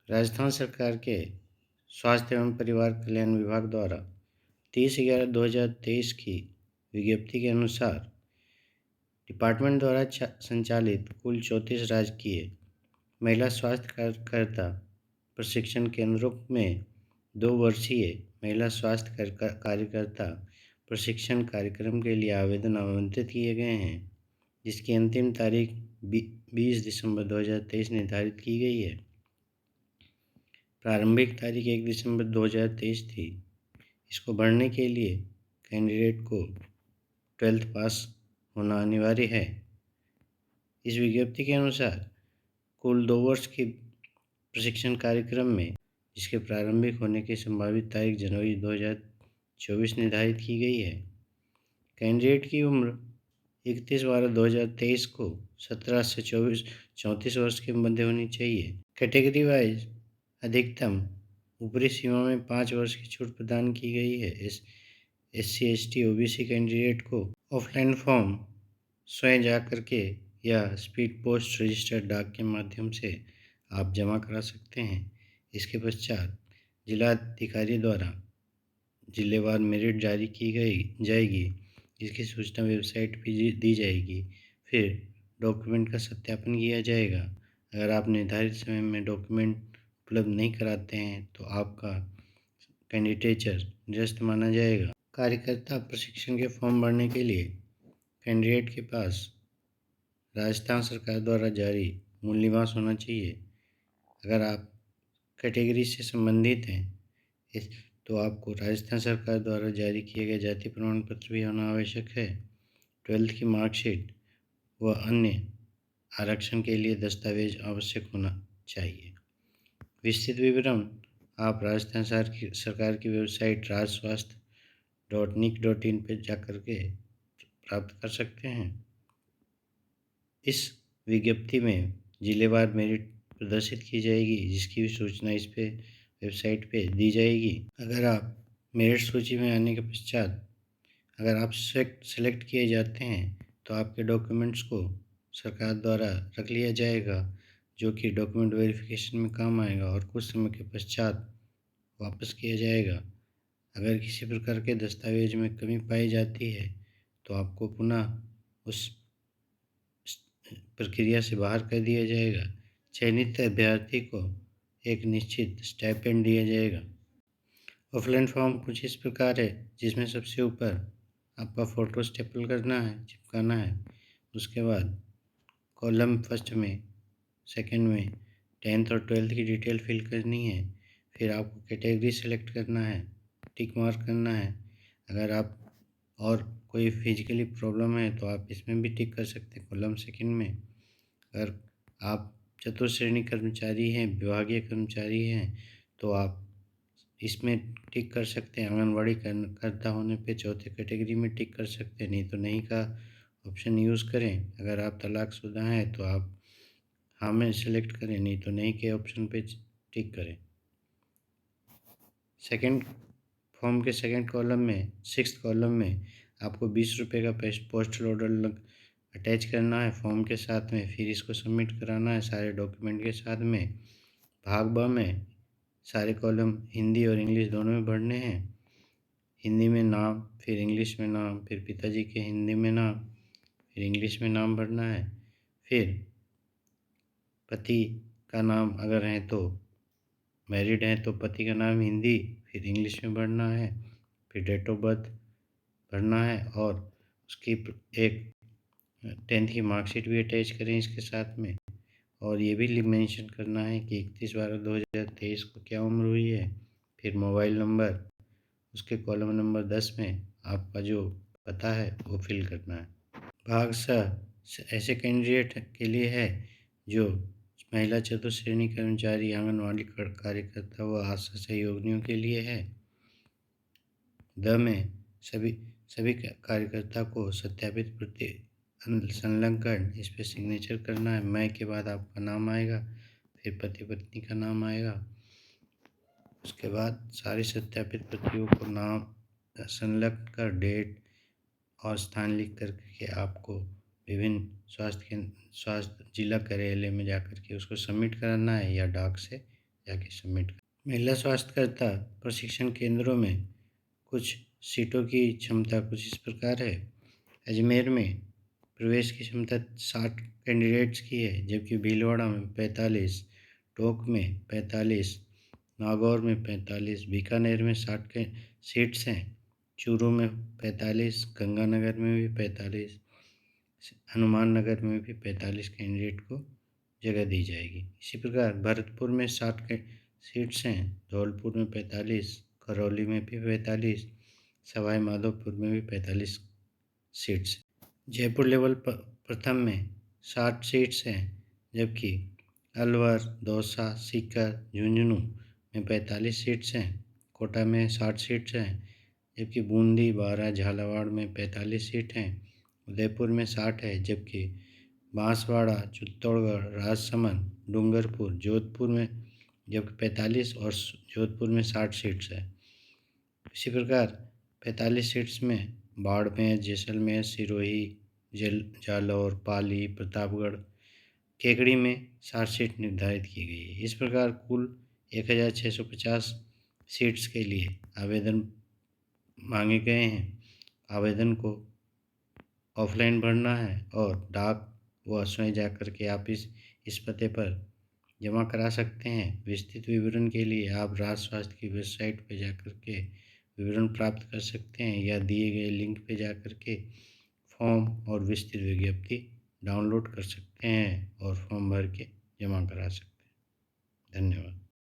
राजस्थान सरकार के स्वास्थ्य एवं परिवार कल्याण विभाग द्वारा 30/11/2023 की विज्ञप्ति के अनुसार डिपार्टमेंट द्वारा संचालित कुल 34 राजकीय महिला स्वास्थ्य कार्यकर्ता प्रशिक्षण केंद्रों में 2 वर्षीय महिला स्वास्थ्य कार्यकर्ता प्रशिक्षण कार्यक्रम के लिए आवेदन आमंत्रित किए गए हैं, जिसकी अंतिम तारीख 20 दिसंबर 2023 निर्धारित की गई है। प्रारंभिक तारीख 1 दिसंबर 2023 थी। इसको भरने के लिए कैंडिडेट को 12th पास होना अनिवार्य है। इस विज्ञप्ति के अनुसार कुल 2 वर्ष के प्रशिक्षण कार्यक्रम में, जिसके प्रारंभिक होने की संभावित तारीख जनवरी 2024 निर्धारित की गई है। कैंडिडेट की उम्र 31/12/2023 को 17 से 34 वर्ष के मध्य होनी चाहिए। कैटेगरी वाइज अधिकतम ऊपरी सीमा में 5 वर्ष की छूट प्रदान की गई है। SC ST OBC कैंडिडेट को ऑफलाइन फॉर्म स्वयं जा करके या स्पीड पोस्ट रजिस्टर्ड डाक के माध्यम से आप जमा करा सकते हैं। इसके पश्चात जिलाधिकारी द्वारा जिलेवार मेरिट जारी की जाएगी, जिसकी सूचना वेबसाइट पर दी जाएगी। फिर डॉक्यूमेंट का सत्यापन किया जाएगा। अगर आप निर्धारित समय में डॉक्यूमेंट उपलब्ध नहीं कराते हैं तो आपका कैंडिडेचर निरस्त माना जाएगा। कार्यकर्ता प्रशिक्षण के फॉर्म भरने के लिए कैंडिडेट के पास राजस्थान सरकार द्वारा जारी मूल निवास होना चाहिए। अगर आप कैटेगरी से संबंधित हैं तो आपको राजस्थान सरकार द्वारा जारी किए गए जाति प्रमाण पत्र भी होना आवश्यक है। 12th की मार्कशीट व अन्य आरक्षण के लिए दस्तावेज आवश्यक होना चाहिए। विस्तृत विवरण आप राजस्थान सरकार की वेबसाइट rajswasth.nic.in पर जाकर के प्राप्त कर सकते हैं। इस विज्ञप्ति में जिलेवार मेरिट प्रदर्शित की जाएगी, जिसकी भी सूचना इस पे वेबसाइट पे दी जाएगी। अगर आप मेरिट सूची में आने के पश्चात अगर आप सेलेक्ट किए जाते हैं तो आपके डॉक्यूमेंट्स को सरकार द्वारा रख लिया जाएगा, जो कि डॉक्यूमेंट वेरिफिकेशन में काम आएगा और कुछ समय के पश्चात वापस किया जाएगा। अगर किसी प्रकार के दस्तावेज में कमी पाई जाती है तो आपको पुनः उस प्रक्रिया से बाहर कर दिया जाएगा। चयनित अभ्यर्थी को एक निश्चित स्टाइपेंड दिया जाएगा। ऑफलाइन फॉर्म कुछ इस प्रकार है, जिसमें सबसे ऊपर आपका फ़ोटो स्टेपल करना है, चिपकाना है। उसके बाद कॉलम फर्स्ट में, सेकंड में 10th और 12th की डिटेल फिल करनी है। फिर आपको कैटेगरी सेलेक्ट करना है, टिक मार्क करना है। अगर आप और कोई फिजिकली प्रॉब्लम है तो आप इसमें भी टिक कर सकते हैं कॉलम सेकंड में। अगर आप चतुर्थ श्रेणी कर्मचारी हैं, विभागीय कर्मचारी हैं, तो आप इसमें टिक कर सकते हैं। आंगनवाड़ी करता होने पे चौथे कैटेगरी में टिक कर सकते हैं, नहीं तो नहीं का ऑप्शन यूज़ करें। अगर आप तलाकशुदा हैं तो आप हाँ में सेलेक्ट करें, नहीं तो नहीं के ऑप्शन पे टिक करें। सेकंड फॉर्म के सेकंड कॉलम में, 6th कॉलम में आपको 20 रुपये का पोस्टल ऑर्डर अटैच करना है फॉर्म के साथ में। फिर इसको सबमिट कराना है सारे डॉक्यूमेंट के साथ में। भाग ब में सारे कॉलम हिंदी और इंग्लिश दोनों में भरने हैं। हिंदी में नाम, फिर इंग्लिश में नाम, फिर पिताजी के हिंदी में नाम, फिर इंग्लिश में नाम भरना है। फिर पति का नाम अगर है तो मैरिड हैं तो पति का नाम हिंदी फिर इंग्लिश में भरना है। फिर डेट ऑफ बर्थ भरना है और उसकी एक 10th की मार्कशीट भी अटैच करें इसके साथ में। और ये भी मेंशन करना है कि 31/12/2023 को क्या उम्र हुई है। फिर मोबाइल नंबर, उसके कॉलम नंबर 10 में आपका जो पता है वो फिल करना है। भाग स ऐसे कैंडिडेट के लिए है जो महिला चतुर्थ श्रेणी कर्मचारी, आंगनवाड़ी कार्यकर्ता व आशा सहयोगिनियों के लिए है। द में सभी कार्यकर्ता को सत्यापित प्रति संलग्न कर इस पर सिग्नेचर करना है। मैं के बाद आपका नाम आएगा, फिर पति पत्नी का नाम आएगा। उसके बाद सारे सत्यापित प्रतियों को नाम संलग्न कर डेट और स्थान लिख करके आपको विभिन्न स्वास्थ्य जिला कार्यालय में जाकर के उसको सबमिट कराना है या डाक से जाके सबमिट कर। महिला स्वास्थ्यकर्ता प्रशिक्षण केंद्रों में कुछ सीटों की क्षमता कुछ इस प्रकार है। अजमेर में प्रवेश की क्षमता 60 कैंडिडेट्स की है, जबकि भीलवाड़ा में 45, टोंक में 45, नागौर में 45, बीकानेर में 60 के सीट्स हैं, चूरू में 45, गंगानगर में भी 45, हनुमान नगर में भी 45 कैंडिडेट को जगह दी जाएगी। इसी प्रकार भरतपुर में 60 के सीट्स हैं, धौलपुर में 45, करौली में भी 45, सवाई माधोपुर में भी 45 सीट्स। जयपुर लेवल प्रथम में 60 सीट्स हैं, जबकि अलवर, दौसा, सीकर, झुंझुनू में 45 सीट्स हैं। कोटा में 60 सीट्स हैं, जबकि बूंदी, बारा, झालावाड़ में 45 सीट हैं। उदयपुर में 60 है, जबकि बांसवाड़ा, चित्तौड़गढ़, राजसमंद, डूंगरपुर, जोधपुर में जबकि 45 और जोधपुर में 60 सीट्स है। इसी प्रकार 45 सीट्स में बाड़मेर, जैसलमेर, सिरोही, जालौर, पाली, प्रतापगढ़, केकड़ी में 60 सीट निर्धारित की गई है। इस प्रकार कुल 1650 सीट्स के लिए आवेदन मांगे गए हैं। आवेदन को ऑफलाइन भरना है और डाक व स्वयं जाकर के आप इस पते पर जमा करा सकते हैं। विस्तृत विवरण के लिए आप राज्य स्वास्थ्य की वेबसाइट पर जाकर के विवरण प्राप्त कर सकते हैं या दिए गए लिंक पे जाकर के फॉर्म और विस्तृत विज्ञप्ति डाउनलोड कर सकते हैं और फॉर्म भर के जमा करा सकते हैं। धन्यवाद।